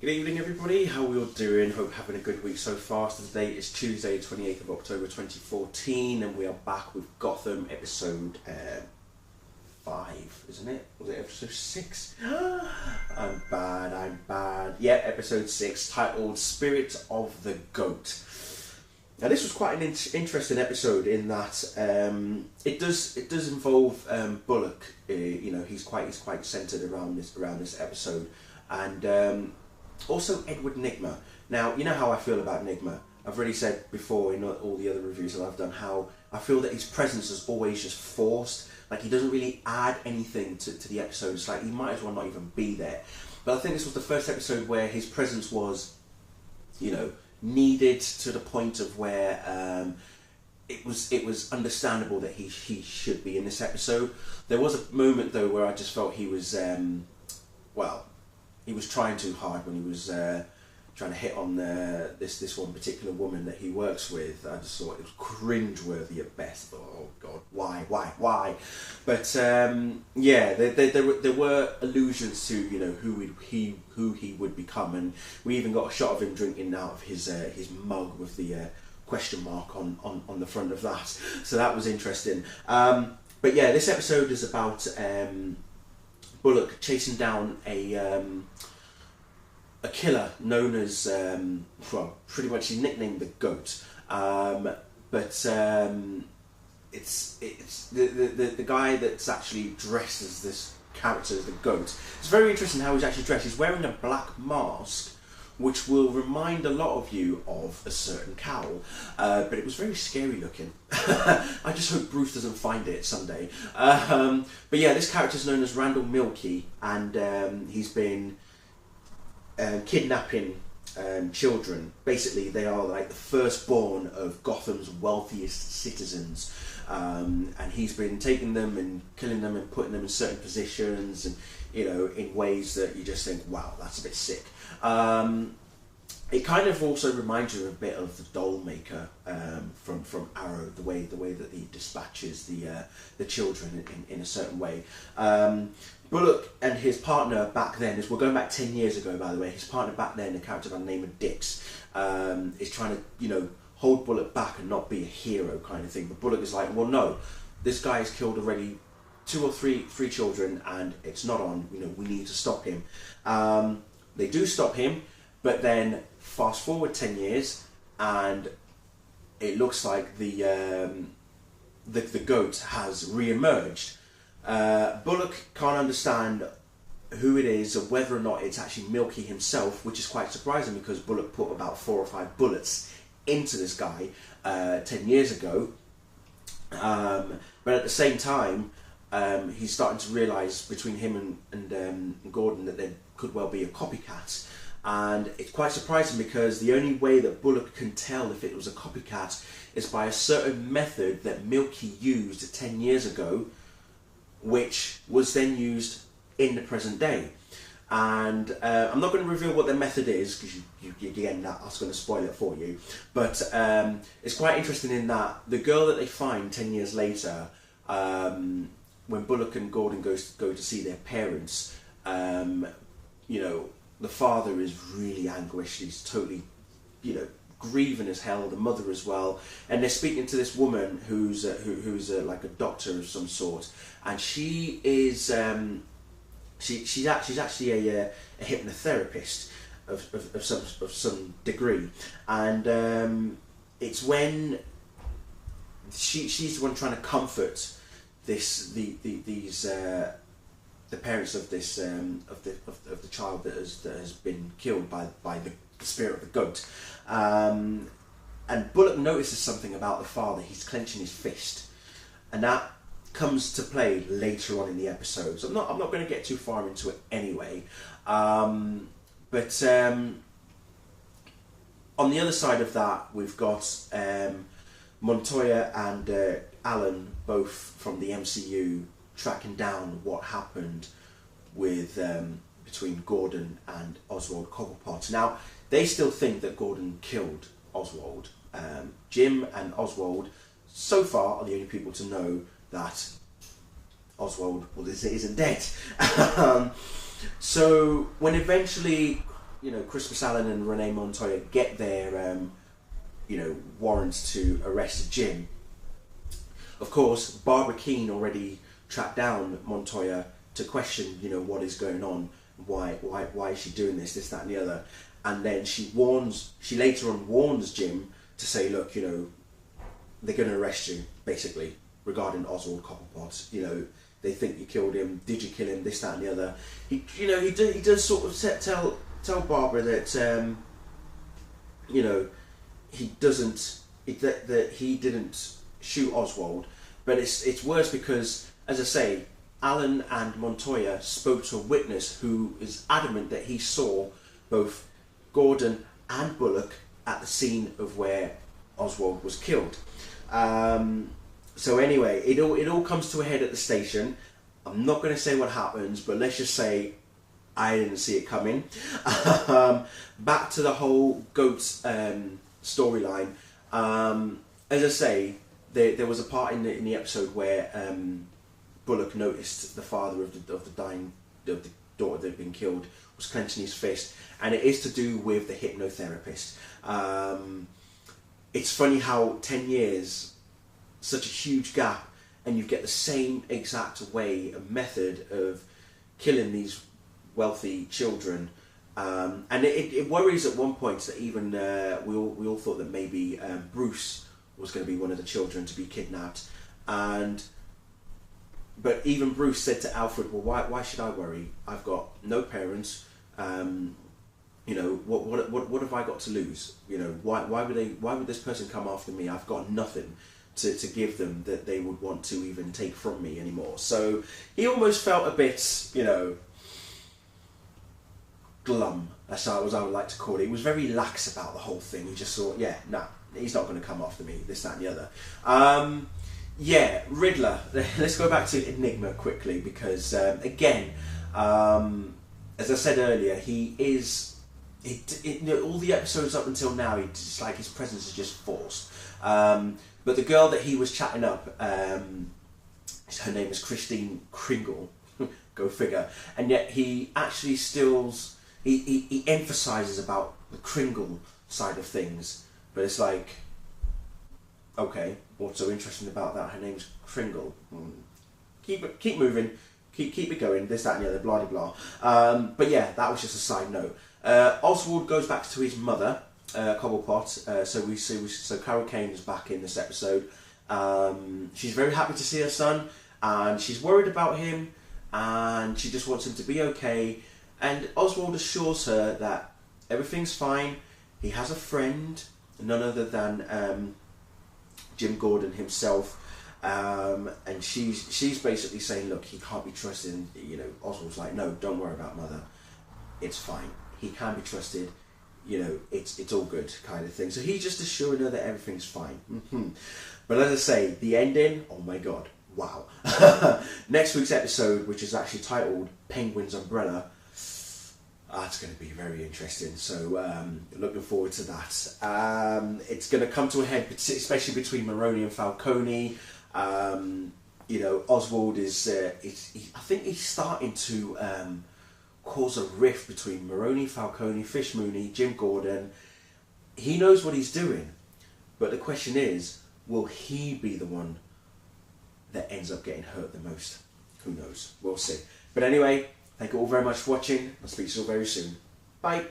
Good evening everybody, how are we all doing? Hope having a good week so far. So today is Tuesday 28th of October 2014 and we are back with Gotham episode 5, isn't it? Was it episode 6? I'm bad. Yeah, episode 6, titled Spirit of the Goat. Now this was quite an interesting episode in that it does involve Bullock. He's quite centered around this episode, and also Edward Nigma. Now, you know how I feel about Nigma. I've already said before in all the other reviews that I've done how I feel that his presence is always just forced. Like, he doesn't really add anything to the episode. It's like he might as well not even be there. But I think this was the first episode where his presence was, needed to the point of where it was understandable that he should be in this episode. There was a moment though where I just felt he was he was trying too hard when he was trying to hit on this one particular woman that he works with. I just thought it was cringeworthy at best. Oh God, why? But there were allusions to who he would become, and we even got a shot of him drinking out of his mug with the question mark on the front of that. So that was interesting. But yeah, this episode is about Bullock chasing down a killer known as pretty much he's nicknamed the Goat, but it's the guy that's actually dressed as this character as the Goat. It's very interesting how he's actually dressed. He's wearing a black mask, which will remind a lot of you of a certain cowl, but it was very scary looking. I just hope Bruce doesn't find it someday. But yeah, this character is known as Randall Milkey, and he's been kidnapping children. Basically, they are like the firstborn of Gotham's wealthiest citizens, and he's been taking them and killing them and putting them in certain positions, and in ways that you just think, wow, that's a bit sick. It kind of also reminds you a bit of the Doll Maker from Arrow, the way that he dispatches the children in a certain way. Bullock and his partner back then, we're going back 10 years ago by the way, his partner back then, a character by the name of Dix, is trying to hold Bullock back and not be a hero kind of thing. But Bullock is like, well no, this guy has killed already 2 or 3 children and it's not on, we need to stop him. They do stop him, but then fast forward 10 years and it looks like the Goat has re-emerged. Bullock can't understand who it is or whether or not it's actually Milky himself, which is quite surprising because Bullock put about 4 or 5 bullets into this guy 10 years ago. But at the same time, he's starting to realise between him and Gordon that there could well be a copycat. And it's quite surprising because the only way that Bullock can tell if it was a copycat is by a certain method that Milky used 10 years ago, which was then used in the present day. And I'm not going to reveal what the method is because that's going to spoil it for you. But it's quite interesting in that the girl that they find 10 years later, when Bullock and Gordon go to see their parents, the father is really anguished. He's totally, grieving as hell. The mother as well, and they're speaking to this woman who's like a doctor of some sort, and she is she's actually a hypnotherapist of some degree, and it's when she's the one trying to comfort the parents of this of the child that has been killed by the spirit of the Goat, and Bullock notices something about the father. He's clenching his fist, and that comes to play later on in the episode. So I'm not going to get too far into it anyway. But on the other side of that, we've got Montoya and Alan, both from the MCU, tracking down what happened with between Gordon and Oswald Cobblepot. Now, they still think that Gordon killed Oswald. Jim and Oswald, so far, are the only people to know that Oswald isn't dead. So when eventually Christmas Allen and Renee Montoya get their warrants to arrest Jim. Of course, Barbara Keene already tracked down Montoya to question, what is going on, why is she doing this, that and the other. And then she later on warns Jim to say, look, they're going to arrest you, basically, regarding Oswald Cobblepot. They think you killed him, did you kill him, this, that and the other. He does sort of tell Barbara that, he didn't shoot Oswald. But it's worse because, as I say, Allen and Montoya spoke to a witness who is adamant that he saw both Gordon and Bullock at the scene of where Oswald was killed. So anyway, it all comes to a head at the station. I'm not going to say what happens, but let's just say I didn't see it coming. Back to the whole goats storyline. As I say, there was a part in the episode where Bullock noticed the father of the daughter that had been killed was clenching his fist, and it is to do with the hypnotherapist. It's funny how 10 years, such a huge gap, and you get the same exact way, a method of killing these wealthy children. And it worries at one point that even we all thought that maybe Bruce was going to be one of the children to be kidnapped, but even Bruce said to Alfred, well, why should I worry? I've got no parents. What have I got to lose? Why would this person come after me? I've got nothing to give them that they would want to even take from me anymore. So he almost felt a bit, glum, as I would like to call it. He was very lax about the whole thing. He just thought, he's not going to come after me, this, that and the other. Riddler. Let's go back to Enigma quickly, because again, as I said earlier, all the episodes up until now, it's like his presence is just forced. But the girl that he was chatting up, her name is Christine Kringle, go figure, and yet he actually he emphasises about the Kringle side of things, but it's like, okay, what's so interesting about that? Her name's Kringle. Keep moving, keep it going, this, that and the other, blah, blah, blah. But yeah, that was just a side note. Oswald goes back to his mother, Cobblepot. So Carol Kane is back in this episode. She's very happy to see her son, and she's worried about him, and she just wants him to be okay. And Oswald assures her that everything's fine. He has a friend, none other than Jim Gordon himself, and she's basically saying, look, he can't be trusted. And, Oswald's like, no, don't worry about mother. It's fine. He can be trusted. It's all good, kind of thing. So he's just assuring her that everything's fine. But as I say, the ending, oh my god, wow. Next week's episode, which is actually titled Penguin's Umbrella, that's going to be very interesting. So looking forward to that. It's going to come to a head, especially between Maroni and Falcone. Oswald is, I think he's starting to cause a rift between Maroni, Falcone, Fish Mooney, Jim Gordon. He knows what he's doing, but the question is, will he be the one that ends up getting hurt the most? Who knows? We'll see. But anyway, thank you all very much for watching. I'll speak to you all very soon. Bye.